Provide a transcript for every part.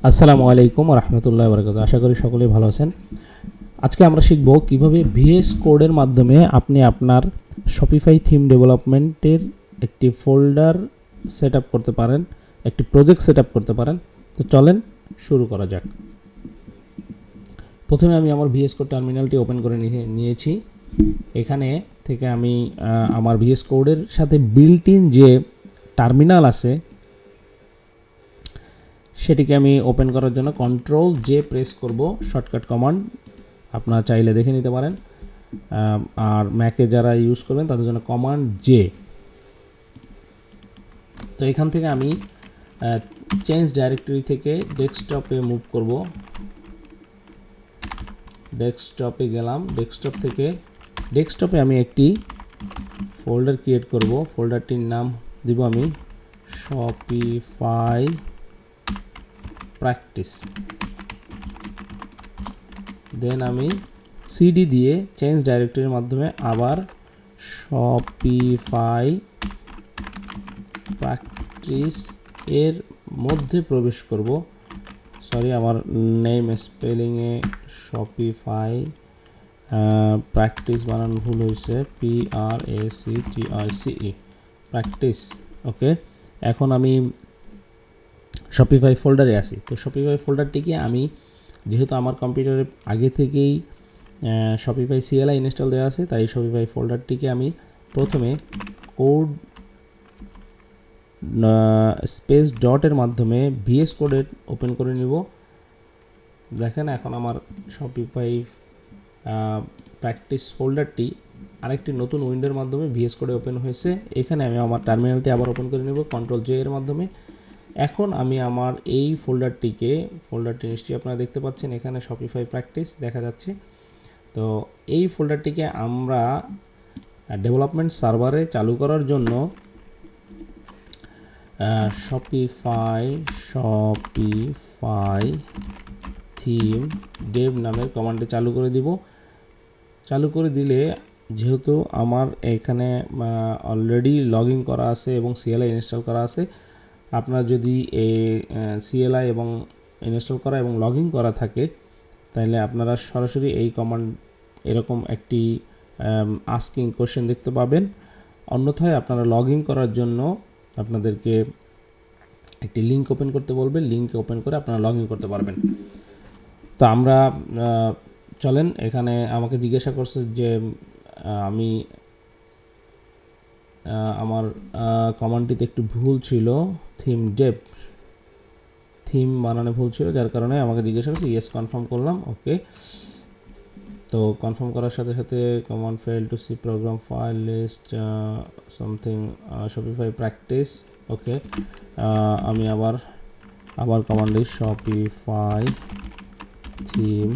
আসসালামু আলাইকুম রহমতুল্লাহ বরকাত। আশা করি সকলেই ভালো আছেন। আজকে আমরা শিখব কিভাবে ভিএস কোডের মাধ্যমে আপনি আপনার শপিফাই থিম ডেভেলপমেন্টের একটি ফোল্ডার সেট আপ করতে পারেন, একটি প্রজেক্ট সেট আপ করতে পারেন। তো চলেন শুরু করা যাক। প্রথমে আমি আমার ভিএস কোড টার্মিনালটি ওপেন করে নিয়েছি। এখানে থেকে আমি আমার ভিএস কোডের সাথে বিল্ট ইন যে টার্মিনাল আছে সেটিকে আমি ওপেন করার জন্য কন্ট্রোল জে প্রেস করব, শর্টকাট কমান্ড। আপনারা চাইলে দেখে নিতে পারেন, আর ম্যাকে যারা ইউজ করবেন তাদের জন্য কমান্ড জে। তো এখান থেকে আমি চেঞ্জ ডাইরেক্টরি থেকে ডেস্কটপে মুভ করব। ডেস্কটপে গেলাম, ডেস্কটপ থেকে ডেস্কটপে আমি একটি ফোল্ডার ক্রিয়েট করব। ফোল্ডারটির নাম দিব আমি শপিফাই প্র্যাকটিস। দেন আমি সিডি দিয়ে চেঞ্জ ডাইরেক্টরির মাধ্যমে আবার শপিফাই প্র্যাকটিস এর মধ্যে প্রবেশ করব। সরি, আমার নেম স্পেলিংয়ে শপিফাই প্র্যাকটিস বানানো ভুল হয়েছে, PRACTICE প্র্যাকটিস। ওকে, এখন আমি শপিফাই ফোল্ডারে আসি। তো শপিফাই ফোল্ডারটিকে আমি, যেহেতু আমার কম্পিউটারে আগে থেকেই শপিফাই CLI ইনস্টল দেওয়া আছে, তাই শপিফাই ফোল্ডারটিকে আমি প্রথমে কোড স্পেস ডটের মাধ্যমে ভিএস কোডে ওপেন করে নিব। দেখেন এখন আমার শপিফাই প্র্যাকটিস ফোল্ডারটি আরেকটি নতুন উইন্ডোর মাধ্যমে ভিএস কোডে ওপেন হয়েছে। এখানে আমি আমার টার্মিনালটি আবার ওপেন করে নেব কন্ট্রোল জে এর মাধ্যমে। এখন আমি আমার এই ফোল্ডারটি নিশ্চয়ই আপনারা দেখতে পাচ্ছেন, এখানে শপিফাই প্র্যাকটিস দেখা যাচ্ছে। তো এই ফোল্ডারটিকে আমরা ডেভেলপমেন্ট সার্ভারে চালু করার জন্য শপিফাই থিম ডেভ নামের কমান্ডে চালু করে দিব। চালু করে দিলে, যেহেতু আমার এখানে অলরেডি লগ ইন করা আছে এবং CLI ইনস্টল করা আছে, আপনার যদি এই CLI এবং ইনস্টল করা এবং লগ ইন করা থাকে, তাহলে আপনারা সরাসরি এই কমান্ড এরকম একটি আস্কিং কোশ্চেন দেখতে পাবেন। অন্যথায় আপনারা লগ ইন করার জন্য আপনাদেরকে একটি লিঙ্ক ওপেন করতে বলবে, লিঙ্ক ওপেন করে আপনারা লগ ইন করতে পারবেন। তো আমরা চলেন, এখানে আমাকে জিজ্ঞাসা করছে যে আমি আমার কমান্ডটিতে একটু ভুল ছিল, থিম বানানো ভুল ছিল, যার কারণে আমাকে জিজ্ঞাসা করছে। ইয়েস কনফার্ম করলাম। ওকে, তো কনফার্ম করার সাথে সাথে command fail to C program file list something Shopify practice. Okay, আমি আবার কমান্ডে শপিফাই থিম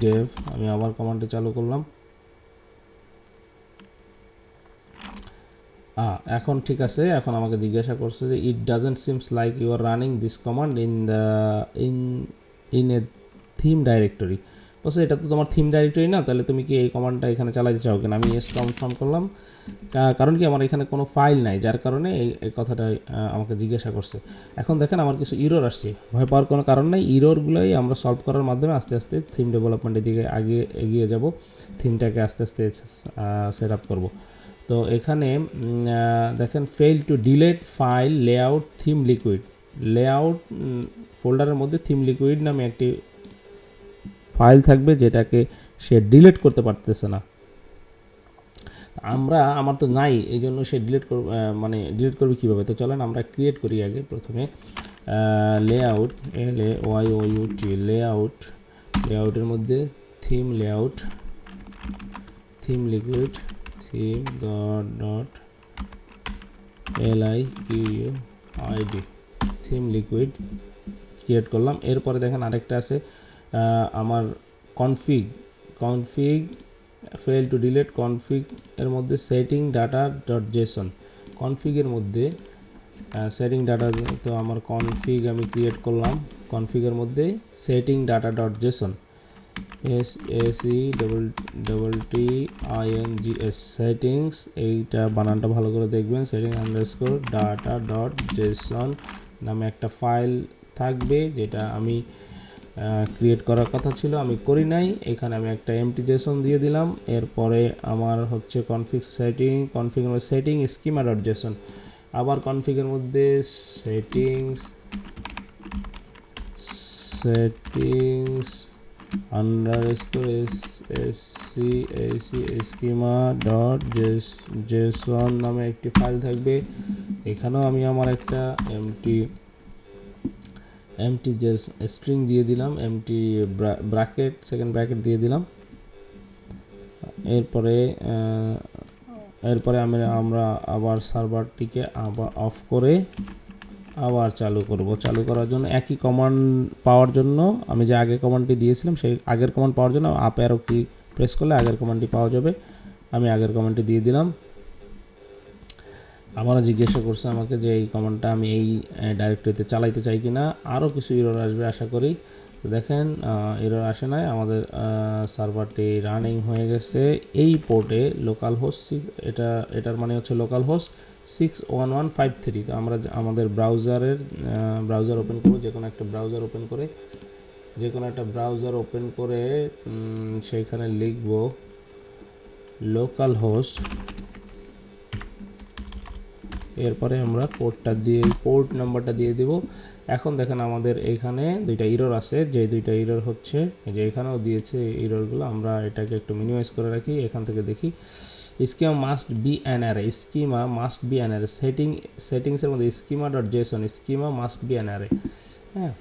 ডেভ, আমি আবার কমান্ডে চালু করলাম। এখন ঠিক আছে। এখন আমাকে জিজ্ঞাসা করছে যে it doesn't seems like you are running this command in a theme directory. বলছে এটা তো তোমার থিম ডাইরেক্টরি না, তাহলে তুমি কি এই কমান্ডটা এখানে চালাতে চাও কিনা? আমি ইয়েস কনফার্ম করলাম। কারণ কি, আমার এখানে কোনো ফাইল নাই, যার কারণে এই কথাটা আমাকে জিজ্ঞাসা করছে। এখন দেখেন আমার কিছু ইরর আসছে, ভয় পাওয়ার কোনো কারণ নাই। ইররগুলোই আমরা সলভ করার মাধ্যমে আস্তে আস্তে থিম ডেভেলপমেন্টের দিকে এগিয়ে যাব, থিমটাকে আস্তে আস্তে সেট আপ করবো। তো এখানে দেখেন fail to delete file layout theme liquid. Layout ফোল্ডারের মধ্যে থিম লিকুইড নামে একটি ফাইল থাকবে, যেটাকে সে ডিলিট করতে পারতেছে না। আমার তো নাই, এই জন্য সে ডিলিট করবে কীভাবে? তো চলেন আমরা ক্রিয়েট করি আগে। প্রথমে লেআউট, LAYOUT, লেআউটের মধ্যে theme liquid, theme dot LIQUID, theme liquid create করলাম। এরপরে দেখেন আরেকটা আছে আমার config fail to delete config এর মধ্যে সেটিং ডাটা ডট জেসন। কনফিগের মধ্যে সেটিং ডাটা, তো আমার কনফিগ আমি ক্রিয়েট করলাম। কনফিগের মধ্যে setting data dot Jason, SACTINGS settings, এইটা বানানটা ভালো করে দেখবেন। Setting underscore data dot JSON নামে একটা ফাইল থাকবে, যেটা আমি ক্রিয়েট করার কথা ছিল, আমি করি নাই। এখানে আমি একটা এমটি জেসন দিয়ে দিলাম। এরপরে আমার হচ্ছে config setting schema dot JSON, আবার কনফিগের মধ্যে settings underscore schema dot JSON নামে একটি ফাইল থাকবে। এখানেও আমি আমার একটা এমটি স্ট্রিং দিয়ে দিলাম, এমটি ব্র্যাকেট সেকেন্ড ব্র্যাকেট দিয়ে দিলাম। এরপরে আমরা আবার সার্ভারটিকে আবার অফ করে আবার চালু করব। চালু করার জন্য একই কমান্ড পাওয়ার জন্য আমি যে আগের কমান্ডটি দিয়েছিলাম সেই আগের কমান্ড পাওয়ার জন্য আপ অ্যারো কি প্রেস করলে আগের কমান্ডটি পাওয়া যাবে। আমি আগের কমান্ডটি দিয়ে দিলাম। আবারও জিজ্ঞাসা করছে আমাকে যে এই কমান্ডটা আমি এই ডাইরেক্টরিতে চালাইতে চাই কিনা। আরও কিছু এরর আসবে আশা করি। তো দেখেন এরর আসে নাই, আমাদের সার্ভারটি রানিং হয়ে গেছে। এই পোর্টে লোকাল হোস্ট এটার মানে হচ্ছে লোকাল হোস্ট 61153। তো আমরা আমাদের ব্রাউজার ওপেন করব, যে কোনো একটা ব্রাউজার ওপেন করে সেইখানে লিখব লোকাল হোস্ট। এরপরে আমরা পোর্ট নাম্বারটা দিয়ে দেব। এখন দেখেন আমাদের এখানে দুইটা এরর আছে, যে দুইটা এরর হচ্ছে যে এখানেও দিয়েছে এররগুলো। আমরা এটাকে একটু মিনিমাইজ করে রাখি, এখান থেকে দেখি। Schema must be an array, সেটিংসের মধ্যে schema dot JSON, schema must be an array. হ্যাঁ,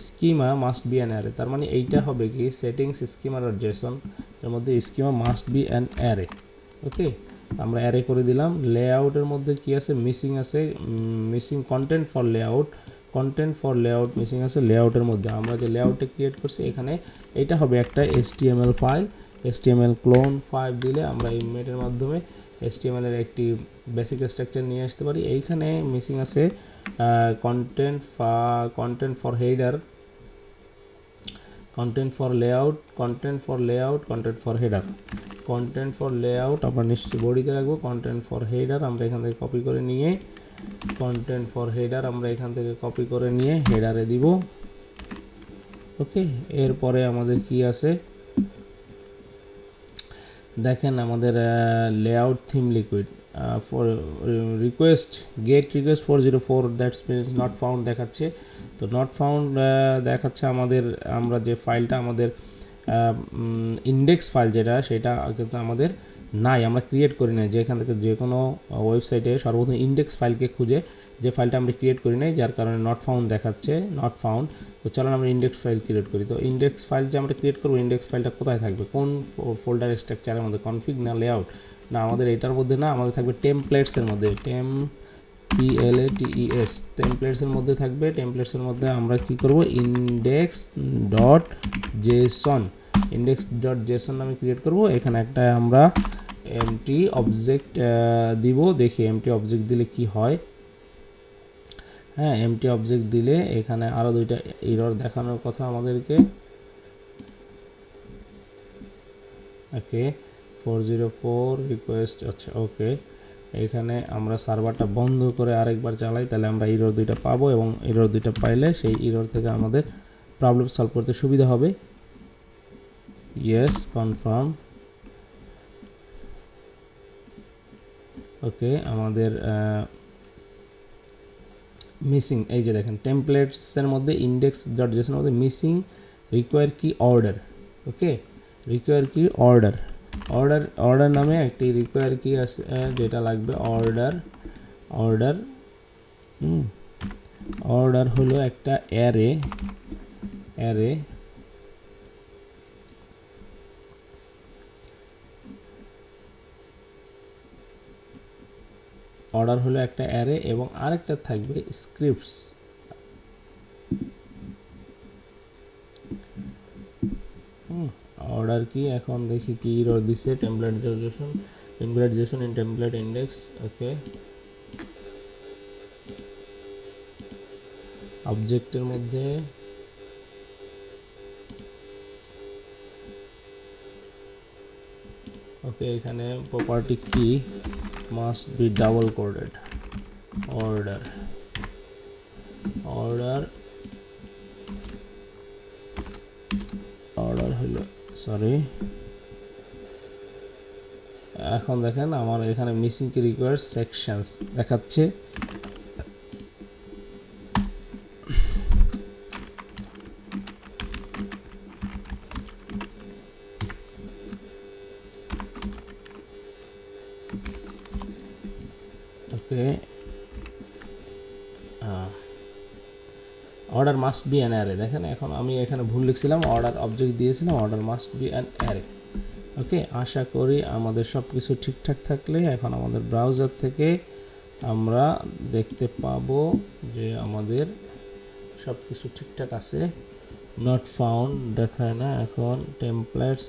schema must be an array, তার মানে এইটা হবে কি সেটিংস স্কিমা ডট জেসন, এর মধ্যে schema must be an array. Okay, আমরা অ্যারে করে দিলাম। লেআউটের মধ্যে কি আছে, missing content for layout missing আছে। লেআউটের মধ্যে আমরা যে লেআউটটা ক্রিয়েট করছি এখানে এটা হবে একটা HTML ফাইল, HTML ক্লোন 5 দিলে আমরা ইমেজের মাধ্যমে HTML এর একটি বেসিক স্ট্রাকচার নিয়ে আসতে পারি। এইখানে মিসিং আছে content for header, content for layout আমরা নিশ্চয়ই বডিতে রাখবো। কন্টেন্ট ফর হেডার আমরা এখান থেকে কপি করে নিয়ে হেডারে দিব। ওকে, এরপরে আমাদের কি আছে দেখেন, আমাদের layout theme liquid for gate request 404 that's means not found দেখাচ্ছে। তো নট ফাউন্ড দেখাচ্ছে আমরা যে ফাইলটা আমাদের ইন্ডেক্স ফাইল যেটা, সেটা কিন্তু আমাদের নাই, আমরা ক্রিয়েট করি নাই। যেখান থেকে যে কোনো ওয়েবসাইটে সর্বপ্রথম ইন্ডেক্স ফাইলকে খুঁজে, যে ফাইলটা আমরা ক্রিয়েট করি নাই, যার কারণে নট ফাউন্ড দেখাচ্ছে, নট ফাউন্ড। তো চলো আমরা ইন্ডেক্স ফাইল ক্রিয়েট করি। তো ইন্ডেক্স ফাইল যে আমরা ক্রিয়েট করবো, ইন্ডেক্স ফাইলটা কোথায় থাকবে, কোন ফোল্ডার স্ট্রাকচারের মধ্যে, কনফিগ না লেআউট? না, আমাদের এটার মধ্যে না, আমাদের থাকবে টেমপ্লেটসের মধ্যে, টেমপ্লেটসের মধ্যে থাকবে। টেমপ্লেটসের মধ্যে আমরা কি করব, ইন্ডেক্স ডট জেসন নামে ক্রিয়েট করব। এখানে একটা আমরা এমটি অবজেক্ট দিব, দেখি এমটি অবজেক্ট দিলে কি হয়। হ্যাঁ, এমটি অবজেক্ট দিলে এখানে আরও দুইটা এরর দেখানোর কথা আমাদেরকে। ওকে, 404 রিকোয়েস্ট, আচ্ছা ওকে। এখানে আমরা সার্ভারটা বন্ধ করে আরেকবার চালাই, তাহলে আমরা এরর দুইটা পাবো, এবং এরর দুইটা পাইলে সেই এরর থেকে আমাদের প্রবলেম সলভ করতে সুবিধা হবে। Yes, confirm. ওকে, আমাদের মিসিং, এই যে দেখেন টেমপ্লেটসের মধ্যে ইন্ডেক্স ডট জেসনের মধ্যে মিসিং রিকোয়ার কি অর্ডার। ওকে, রিকোয়ার কি অর্ডার নামে একটি রিকোয়ার কি আছে, যেটা লাগবে অর্ডার হলো একটা অ্যারে এবং আরেকটা থাকবে স্ক্রিপ্টস। অর্ডার কি, এখন দেখি কি এরর দিছে, template JSON in template index. Okay, অবজেক্টের মধ্যে ওকে, এখানে প্রপার্টি কি must be double quoted, order হলো সরি, এখন দেখেন আমার এখানে মিসিং কি রিকোয়ার্ড সেকশনস দেখাচ্ছে। Okay, order must be an array. দেখেন এখন আমি এখানে ভুল লিখছিলাম, অর্ডার অবজেক্ট দিয়েছিলাম, order must be an array. Okay, আশা করি আমাদের সব কিছু ঠিকঠাক থাকলে এখন আমাদের ব্রাউজার থেকে আমরা দেখতে পাবো যে আমাদের সব কিছু ঠিকঠাক আছে। নট ফাউন্ড দেখায় না এখন, টেমপ্লেটস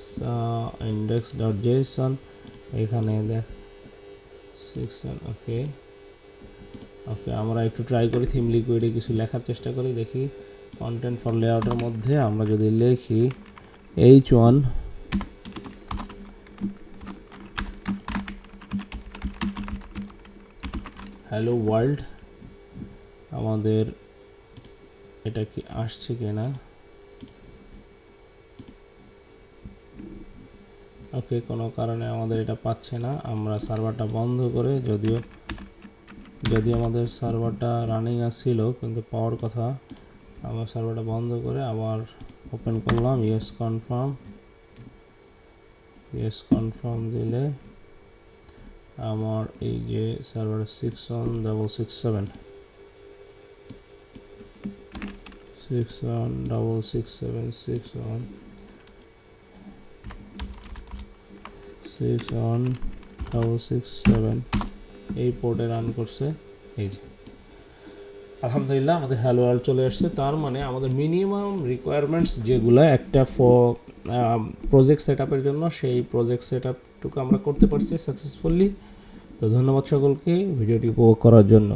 ইন্ডেক্স ডট জেসন এখানে দেখ 6। ওকে ওকে, আমরা একটু ট্রাই করি থিম লিকুইডে কিছু লেখার চেষ্টা করি, দেখি কন্টেন্ট ফর লেআউটের মধ্যে আমরা যদি লিখি H1 হ্যালো ওয়ার্ল্ড, আমাদের এটা কি আসছে কিনা। ওকে, কোনো কারণে আমাদের এটা পাচ্ছে না, আমরা সার্ভারটা বন্ধ করে, যদিও আমাদের সার্ভারটা রানিং আসছিল কিন্তু পাওয়ার কথা, আমরা সার্ভারটা বন্ধ করে আবার ওপেন করলাম। ইয়েস কনফার্ম দিলে আমার এই যে সার্ভার 61667 61667 এই পোর্টে রান করছে। এই যে আলহামদুলিল্লাহ আমাদের হ্যালো ওয়ার্ল্ড চলে আসছে। তার মানে আমাদের মিনিমাম রিকোয়ারমেন্টস যেগুলো একটা প্রজেক্ট সেট আপের জন্য, সেই প্রজেক্ট সেট আপটুকু আমরা করতে পারছি সাকসেসফুলি। তো ধন্যবাদ সকলকে ভিডিওটি উপভোগ করার জন্য।